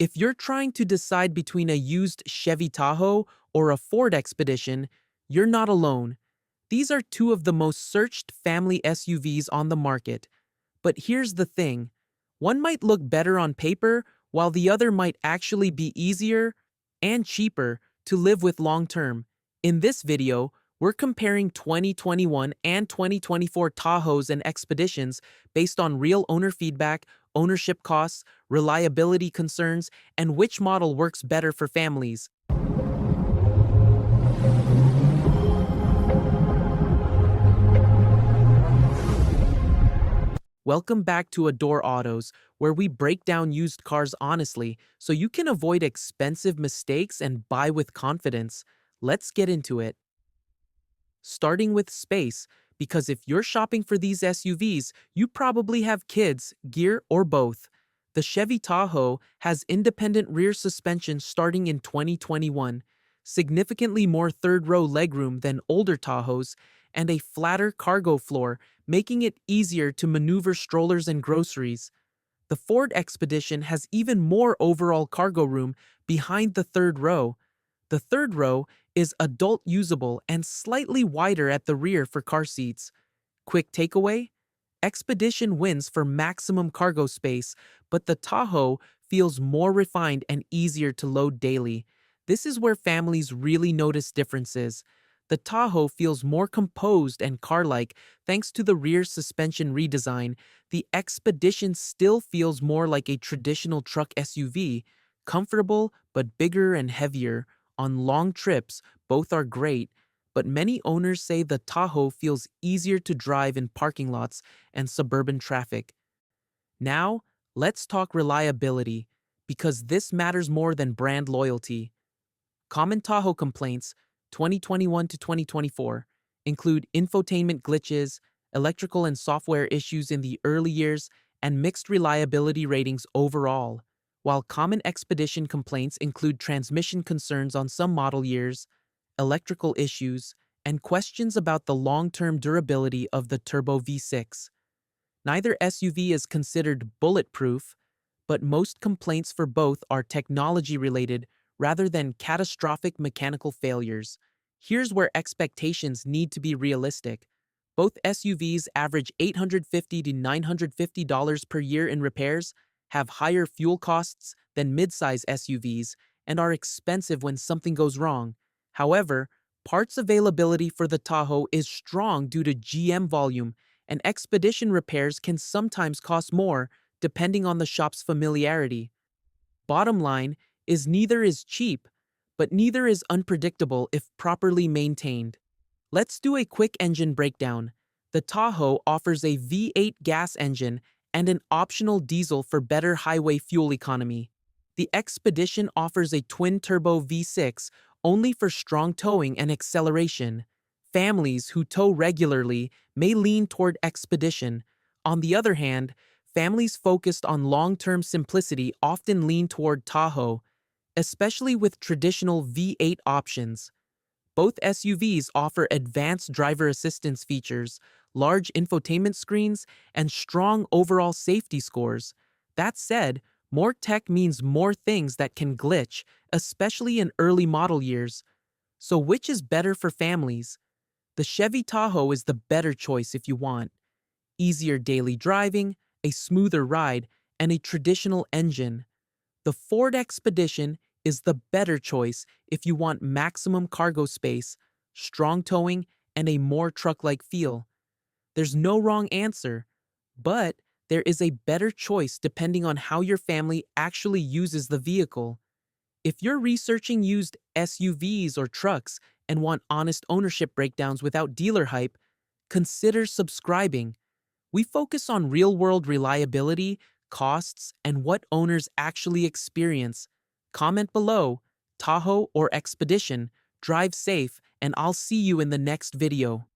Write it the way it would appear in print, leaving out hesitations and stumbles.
If you're trying to decide between a used Chevy Tahoe or a Ford Expedition, you're not alone. These are two of the most searched family SUVs on the market. But here's the thing, one might look better on paper, while the other might actually be easier and cheaper to live with long term. In this video, we're comparing 2021 and 2024 Tahoes and Expeditions based on real owner feedback, ownership costs, reliability concerns, and which model works better for families. Welcome back to Adore Autos, where we break down used cars honestly so you can avoid expensive mistakes and buy with confidence. Let's get into it. Starting with space, because if you're shopping for these SUVs, you probably have kids, gear, or both. The Chevy Tahoe has independent rear suspension starting in 2021, significantly more third-row legroom than older Tahoes, and a flatter cargo floor, making it easier to maneuver strollers and groceries. The Ford Expedition has even more overall cargo room behind the third row. The third row is adult usable and slightly wider at the rear for car seats. Quick takeaway? Expedition wins for maximum cargo space, but the Tahoe feels more refined and easier to load daily. This is where families really notice differences. The Tahoe feels more composed and car-like thanks to the rear suspension redesign. The Expedition still feels more like a traditional truck SUV, comfortable but bigger and heavier. On long trips, both are great, but many owners say the Tahoe feels easier to drive in parking lots and suburban traffic. Now, let's talk reliability, because this matters more than brand loyalty. Common Tahoe complaints, 2021 to 2024, include infotainment glitches, electrical and software issues in the early years, and mixed reliability ratings overall. While common Expedition complaints include transmission concerns on some model years, electrical issues, and questions about the long-term durability of the turbo V6. Neither SUV is considered bulletproof, but most complaints for both are technology-related rather than catastrophic mechanical failures. Here's where expectations need to be realistic. Both SUVs average $850 to $950 per year in repairs, have higher fuel costs than midsize SUVs, and are expensive when something goes wrong. However, parts availability for the Tahoe is strong due to GM volume, and Expedition repairs can sometimes cost more depending on the shop's familiarity. Bottom line is neither is cheap, but neither is unpredictable if properly maintained. Let's do a quick engine breakdown. The Tahoe offers a V8 gas engine and an optional diesel for better highway fuel economy. The Expedition offers a twin-turbo V6 only for strong towing and acceleration. Families who tow regularly may lean toward Expedition. On the other hand, families focused on long-term simplicity often lean toward Tahoe, especially with traditional V8 options. Both SUVs offer advanced driver assistance features, large infotainment screens, and strong overall safety scores. That said, more tech means more things that can glitch, especially in early model years. So which is better for families? The Chevy Tahoe is the better choice if you want easier daily driving, a smoother ride, and a traditional engine. The Ford Expedition is the better choice if you want maximum cargo space, strong towing, and a more truck-like feel. There's no wrong answer, but there is a better choice depending on how your family actually uses the vehicle. If you're researching used SUVs or trucks and want honest ownership breakdowns without dealer hype, consider subscribing. We focus on real-world reliability, costs, and what owners actually experience. Comment below, Tahoe or Expedition, drive safe, and I'll see you in the next video.